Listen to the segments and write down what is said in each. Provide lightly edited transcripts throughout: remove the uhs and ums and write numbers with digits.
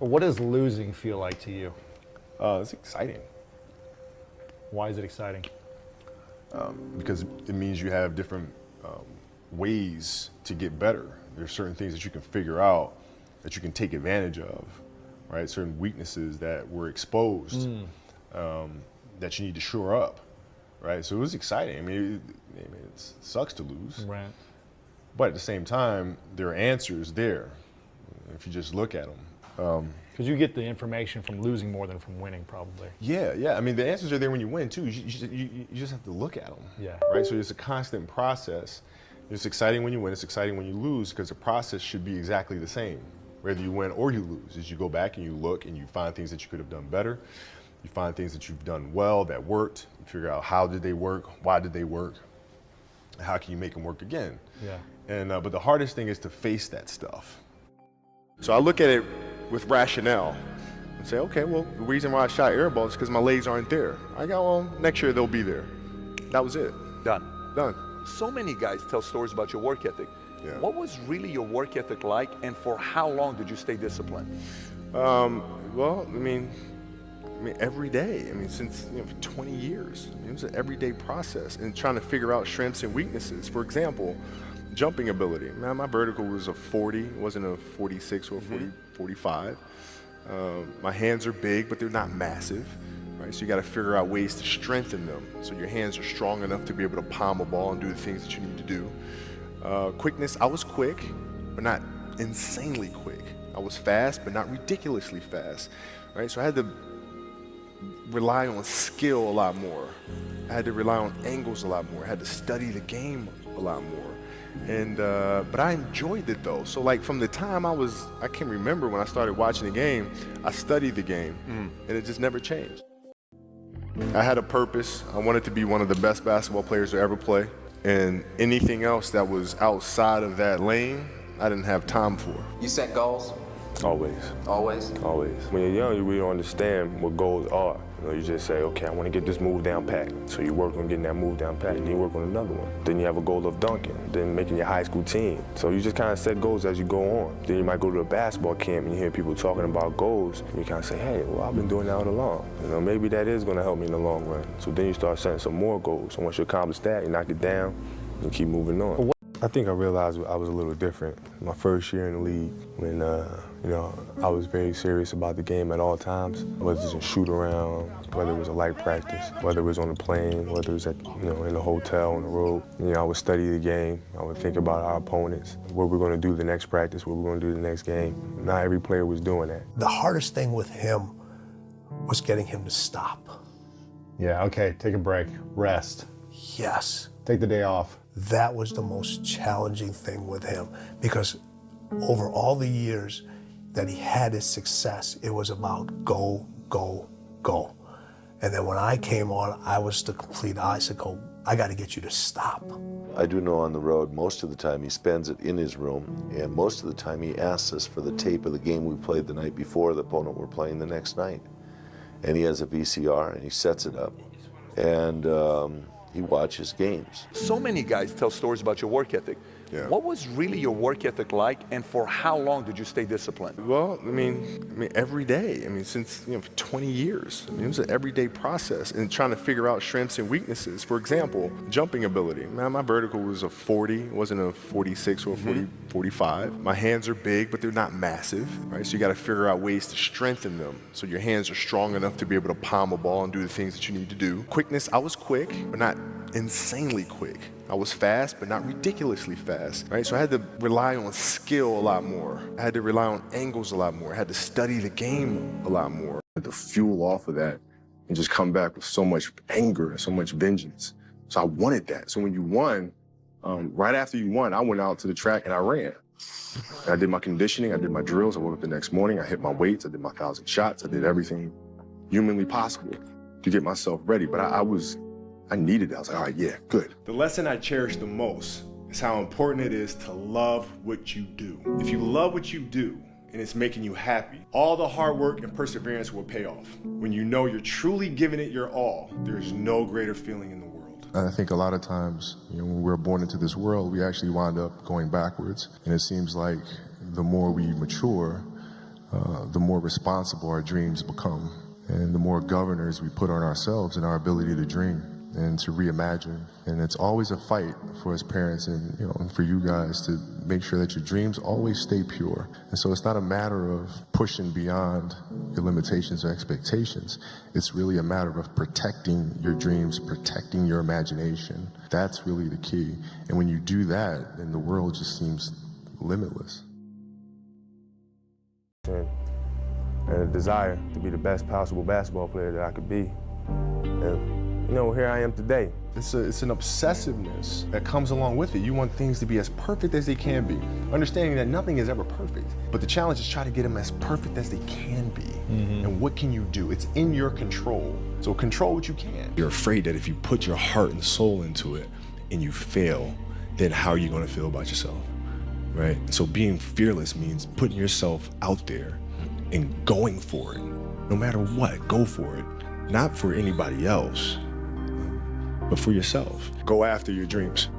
What does losing feel like to you? It's exciting. Why is it exciting? Because it means you have different ways to get better. There's certain things that you can figure out that you can take advantage of, right? Certain weaknesses that were exposed that you need to shore up, right? So it was exciting. I mean, it sucks to lose, Right. but at the same time, there are answers there if you just look at them. Because you get the information from losing more than from winning, probably. Yeah. I mean, the answers are there when you win too. You just have to look at them. Yeah. Right. So it's a constant process. It's exciting when you win. It's exciting when you lose because the process should be exactly the same, whether you win or you lose. As you go back and you look and you find things that you could have done better. You find things that you've done well that worked. You figure out how did they work, why did they work, how can you make them work again. Yeah. And but the hardest thing is to face that stuff. So I look at it with rationale and say, okay, well, the reason why I shot air balls is because my legs aren't there. I go, well, next year they'll be there. That was it. Done. Done. So many guys tell stories about your work ethic. Yeah. What was really your work ethic like, and for how long did you stay disciplined? Well, I mean, every day. I mean, since for 20 years. It was an everyday process and trying to figure out strengths and weaknesses. For example, jumping ability. Man, my vertical was a 40, it wasn't a 46 or a 45. My hands are big, but they're not massive. Right? So you got to figure out ways to strengthen them so your hands are strong enough to be able to palm a ball and do the things that you need to do. Quickness, I was quick, but not insanely quick. I was fast, but not ridiculously fast. Right? So I had to rely on skill a lot more. I had to rely on angles a lot more. I had to study the game a lot more. And but I enjoyed it though. So like from the time I can remember when I started watching the game, I studied the game and it just never changed. I had a purpose. I wanted to be one of the best basketball players to ever play. And anything else that was outside of that lane, I didn't have time for. You set goals? Always. Always? Always. When you're young, you really don't understand what goals are. You just say, okay, I want to get this move down pat. So you work on getting that move down pat, and you work on another one. Then you have a goal of dunking, then making your high school team. So you just kind of set goals as you go on. Then you might go to a basketball camp and you hear people talking about goals, and you kind of say, hey, well, I've been doing that all along. Maybe that is going to help me in the long run. So then you start setting some more goals. So once you accomplish that, you knock it down and keep moving on. I think I realized I was a little different. My first year in the league, when I was very serious about the game at all times, whether it was a shoot around, whether it was a light practice, whether it was on the plane, whether it was at, in the hotel, on the road. I would study the game. I would think about our opponents, what we're going to do the next practice, what we're going to do the next game. Not every player was doing that. The hardest thing with him was getting him to stop. Yeah, okay, take a break, rest. Yes. Take the day off. That was the most challenging thing with him because over all the years that he had his success, it was about go, go, go. And then when I came on, I was the complete icicle. I got to get you to stop. I do know on the road, most of the time he spends it in his room, and most of the time he asks us for the tape of the game we played the night before the opponent we're playing the next night. And he has a VCR and he sets it up. And he watches games. So many guys tell stories about your work ethic. Yeah. What was really your work ethic like, and for how long did you stay disciplined? Well, I mean, every day. I mean, since for 20 years. It was an everyday process and trying to figure out strengths and weaknesses. For example, jumping ability. Man, my vertical was a 40, it wasn't a 46 or a 45. My hands are big, but they're not massive, right? So you got to figure out ways to strengthen them so your hands are strong enough to be able to palm a ball and do the things that you need to do. Quickness, I was quick, but not insanely quick. I was fast, but not ridiculously fast, right? So I had to rely on skill a lot more. I had to rely on angles a lot more. I had to study the game a lot more. I had to fuel off of that and just come back with so much anger and so much vengeance. So I wanted that. So when you won, right after you won, I went out to the track and I ran. And I did my conditioning, I did my drills. I woke up the next morning, I hit my weights, I did my 1,000 shots, I did everything humanly possible to get myself ready. But I needed it. I was like, all right, yeah, good. The lesson I cherish the most is how important it is to love what you do. If you love what you do and it's making you happy, all the hard work and perseverance will pay off. When you know you're truly giving it your all, there's no greater feeling in the world. I think a lot of times, when we're born into this world, we actually wind up going backwards. And it seems like the more we mature, the more responsible our dreams become, and the more governors we put on ourselves and our ability to dream and to reimagine. And it's always a fight for us parents and for you guys to make sure that your dreams always stay pure. And so it's not a matter of pushing beyond your limitations or expectations. It's really a matter of protecting your dreams, protecting your imagination. That's really the key. And when you do that, then the world just seems limitless. And a desire to be the best possible basketball player that I could be. And, here I am today. It's an obsessiveness that comes along with it. You want things to be as perfect as they can be, understanding that nothing is ever perfect. But the challenge is try to get them as perfect as they can be. And what can you do? It's in your control. So control what you can. You're afraid that if you put your heart and soul into it and you fail, then how are you going to feel about yourself, right? So being fearless means putting yourself out there and going for it. No matter what, go for it. Not for anybody else, but for yourself. Go after your dreams,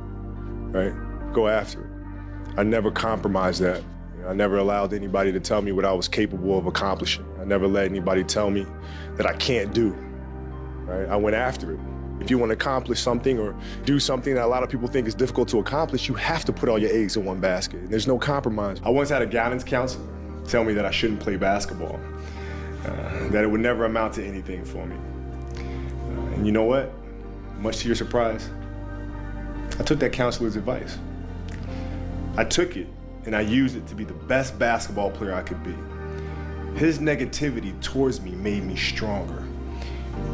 right? Go after it. I never compromised that. I never allowed anybody to tell me what I was capable of accomplishing. I never let anybody tell me that I can't do, right? I went after it. If you want to accomplish something or do something that a lot of people think is difficult to accomplish, you have to put all your eggs in one basket. And there's no compromise. I once had a guidance counselor tell me that I shouldn't play basketball, that it would never amount to anything for me. And you know what? Much to your surprise, I took that counselor's advice. I took it and I used it to be the best basketball player I could be. His negativity towards me made me stronger.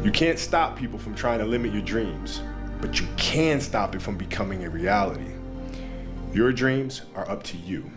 You can't stop people from trying to limit your dreams, but you can stop it from becoming a reality. Your dreams are up to you.